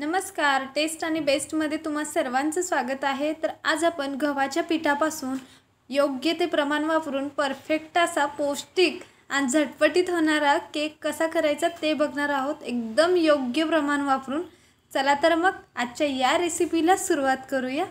नमस्कार, टेस्ट आणि बेस्टमध्ये तुम्हा सर्वांचं स्वागत आहे। तर आज आपण गव्हाच्या पिठापासून योग्य ते प्रमाण वापरून परफेक्ट असा पौष्टिक आणि झटपटीत होणारा केक कसा करायचा ते बघणार आहोत, एकदम योग्य प्रमाण वापरून। चला तर मग आजच्या या रेसिपीला सुरुवात करूया।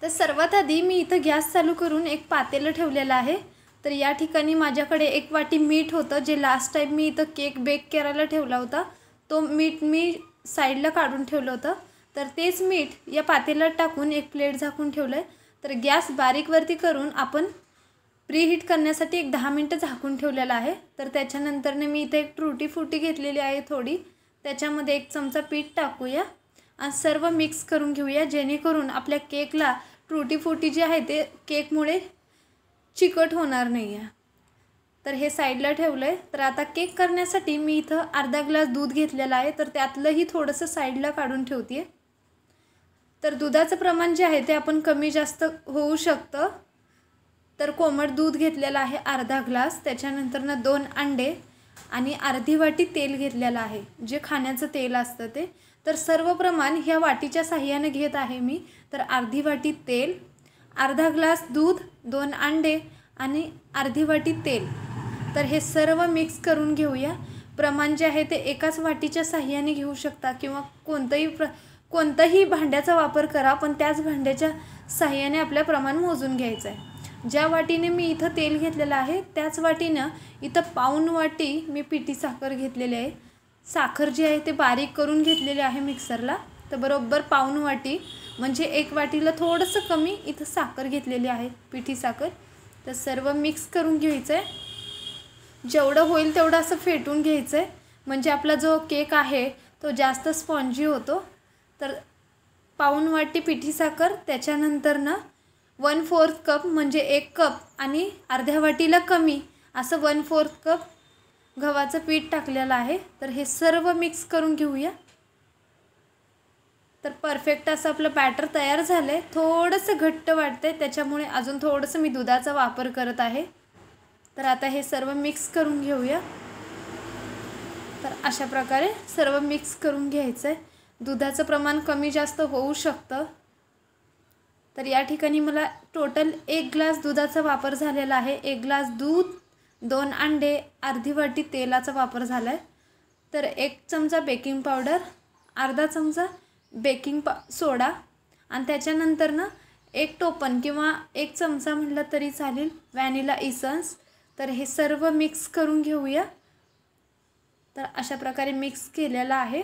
तर सर्वात आधी मी इथं गॅस चालू करून एक पातेलं ठेवलेलं आहे। तर या ठिकाणी माझ्याकडे 1 वाटी मीठ होतं, जे लास्ट टाइम मी इथं केक बेक करायला ठेवला होता। तो मीठ मी साईडला काढून ठेवलं होतं। तर तेच मीठ या पातेल्यात टाकून एक प्लेट झाकून ठेवलंय। तर गॅस बारीक वरती करून आपण प्रीहीट करण्यासाठी एक 10 मिनिटं झाकून ठेवलेलं आहे। तर त्याच्यानंतरने मी इथे एक टूटी फ्रूटी घेतलेली आहे थोडी, त्याच्यामध्ये 1 चमचा पीठ टाकूया आणि सर्व मिक्स करून घेऊया, जेणेकरून आपल्या केकला टूटी फ्रूटी जी आहे ते केकमुळे चिकट होणार नाही आहे। तर हे साईडला ठेवलंय। तर आता केक करण्यासाठी मी इथं अर्धा ग्लास दूध घेतलेला आहे, तर त्यातलंही थोडंसं साईडला काढून ठेवते। तर दुधाचं प्रमाण जे आहे ते आपण कमी जास्त होऊ शकतं। तर कोमट दूध घेतलेलं आहे अर्धा ग्लास, त्याच्यानंतर 2 अंडे आणि अर्धी वाटी तेल घेतलेलं आहे, जे खाण्याचं तेल असतं ते। तर सर्व प्रमाण ह्या वाटीच्या साहाय्याने घेत आहे मी। तर अर्धी वाटी तेल, अर्धा ग्लास दूध, 2 अंडे आणि अर्धी वाटी तेल। तर हे सर्व मिक्स करून घेऊया। प्रमाण जे आहे ते एकाच वाटीच्या साहाय्याने घेऊ शकता किंवा कोणताही भांड्याचा वापर करा, पण त्याच भांड्याच्या साहाय्याने आपल्या प्रमाण मोजून घ्यायचं आहे। ज्या वाटीने मी इथं तेल घेतलेलं आहे त्याच वाटीनं इथं पाऊण वाटी मी पिठी साखर घेतलेली आहे। साखर जी आहे ते बारीक करून घेतलेली आहे मिक्सरला। तर बरोबर पाऊण वाटी म्हणजे 1 वाटीला थोडंसं कमी इथं साखर घेतलेली आहे, पिठी साखर। तर सर्व मिक्स करून घ्यायचं आहे। जेवढं होईल तेवढं असं फेटून घ्यायचं आहे, म्हणजे आपला जो केक आहे तो जास्त स्पॉन्जी होतो। तर पाऊण वाटी पिठी साखर, त्याच्यानंतर 1/4 कप म्हणजे 1 कप आणि अर्ध्या वाटीला कमी असं 1/4 कप गव्हाचं पीठ टाकलेलं आहे। तर हे सर्व मिक्स करून घेऊया। तर परफेक्ट असं आपलं बॅटर तयार झालं आहे। थोडंसं घट्ट वाटतंय, त्याच्यामुळे अजून थोडंसं मी दुधाचा वापर करत आहे। तर आता हे सर्व मिक्स करून घेऊया। तर अशा प्रकारे सर्व मिक्स करून घ्यायचं आहे। दुधाचं प्रमाण कमी जास्त होऊ शकतं। तर या ठिकाणी मला टोटल 1 ग्लास दुधाचा वापर झालेला आहे। 1 ग्लास दूध, 2 अंडे, अर्धी वाटी तेलाचा वापर झाला आहे। तर 1 चमचा बेकिंग पावडर, अर्धा चमचा सोडा आणि त्याच्यानंतर 1 टोपण किंवा 1 चमचा म्हटलं तरी चालेल व्हॅनिला इसेन्स। तर हे सर्व मिक्स करून घेऊया। तर अशा प्रकारे मिक्स केलेलं आहे।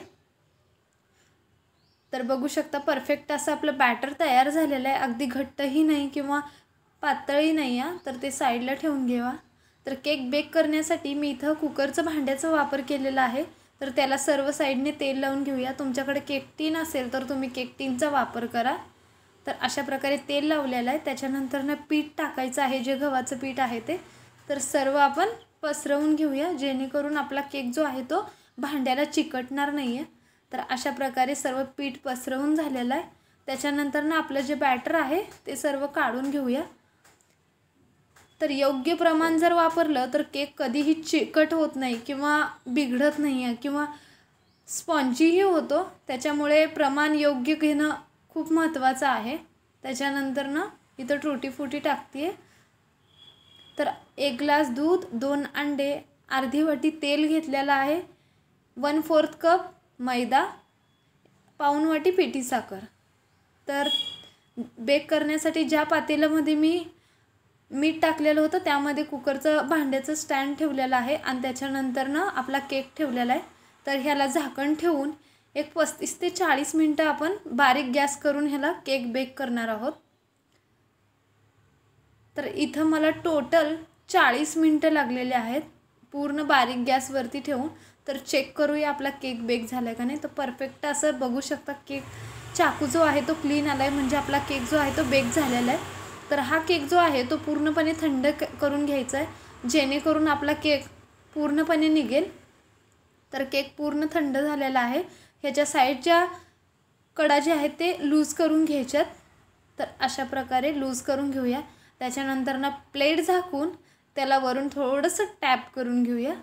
तर बघू शकता परफेक्ट असं आपलं बॅटर तयार झालेलं आहे, अगदी घट्टही नाही किंवा पातळही नाही आहे। तर ते साईडला ठेवून घ्यावा। तर केक बेक करण्यासाठी मी इथं कुकरचं भांड्याचा वापर केलेला आहे। तर त्याला सर्व साईडने तेल लावून घेऊया। तुमच्याकडे केक टीन असेल तर तुम्ही केक टीनचा वापर करा। तर अशा प्रकारे तेल लावलेलं आहे। त्याच्यानंतर पीठ टाकायचं आहे, जे गव्हाचं पीठ आहे ते। तर सर्व आपण पसरवून घेऊया, जेणेकरून आपला केक जो आहे तो भांड्याला चिकटणार नाही आहे। तर अशा प्रकारे सर्व पीठ पसरवून झालेलं आहे। त्याच्यानंतर आपलं जे बॅटर आहे ते सर्व काढून घेऊया। तर योग्य प्रमाण जर वापरलं तर केक कधीही चिकट होत नाही किंवा बिघडत नाही आहे किंवा स्पॉन्जीही होतो। त्याच्यामुळे प्रमाण योग्य घेणं खूप महत्त्वाचं आहे। त्याच्यानंतर इथं टूटी फ्रूटी टाकते। तर 1 ग्लास दूध, 2 अंडे, अर्धी वाटी तेल घेतलेलं आहे, 1/4 कप मैदा, पाऊण वाटी पिठी साखर। तर बेक करण्यासाठी ज्या पातेल्यामध्ये मी मीठ टाकलेलं होतं त्यामध्ये कुकरचं भांड्याचं स्टँड ठेवलेलं आहे आणि त्याच्यानंतर आपला केक ठेवलेला आहे। तर ह्याला झाकण ठेवून एक 35 ते 40 मिनिटं आपण बारीक गॅस करून ह्याला केक बेक करणार आहोत। तर इथं मला टोटल 40 मिनिटं लागलेले आहेत पूर्ण बारीक गॅसवरती ठेवून। तर चेक करूया आपला केक बेक झाला आहे का नाही। तर परफेक्ट असं बघू शकता केक चाकू जो आहे तो क्लीन आला आहे, म्हणजे आपला केक जो आहे तो बेक झालेला आहे। तर हा केक जो आहे तो पूर्णपणे थंड करून घ्यायचा आहे, जेणेकरून आपला केक पूर्णपणे निघेल। तर केक पूर्ण थंड झालेला आहे। ह्याच्या साईडच्या कडा जे आहेत ते लूज करून घ्यायच्यात। तर अशा प्रकारे लूज करून घेऊया। त्याच्यानंतर प्लेट झाकून त्याला वरून थोडंसं टॅप करून घेऊया।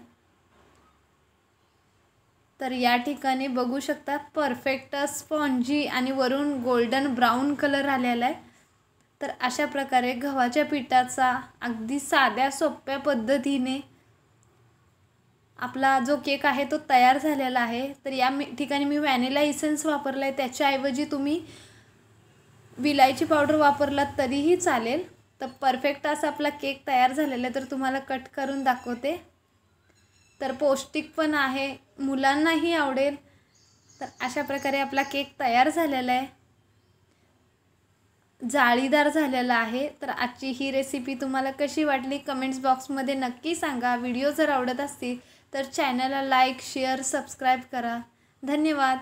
तर या ठिकाणी बघू शकता परफेक्ट स्पॉन्जी आणि वरून गोल्डन ब्राऊन कलर आलेला आहे। तर अशा प्रकारे गव्हाच्या पिठाचा अगदी साध्या सोप्या पद्धतीने आपला जो केक आहे तो तयार झालेला आहे। तर या ठिकाणी मी व्हॅनिला इसेन्स वापरला आहे, त्याच्याऐवजी तुम्ही विलायची पावडर वापरलात तरीही चालेल। तर परफेक्ट असा आपला केक तयार झालेला आहे। तर तुम्हाला कट करून दाखवते। तर पौष्टिक पण आहे, मुलांनाही आवडेल। तर अशा प्रकारे आपला केक तयार झालेला आहे, जाळीदार झालेला आहे। तर आजची ही रेसिपी तुम्हाला कशी वाटली कमेंट्स बॉक्समध्ये नक्की सांगा। व्हिडिओ जर आवडत असतील तर चॅनलला लाईक शेअर सबस्क्राईब करा। धन्यवाद।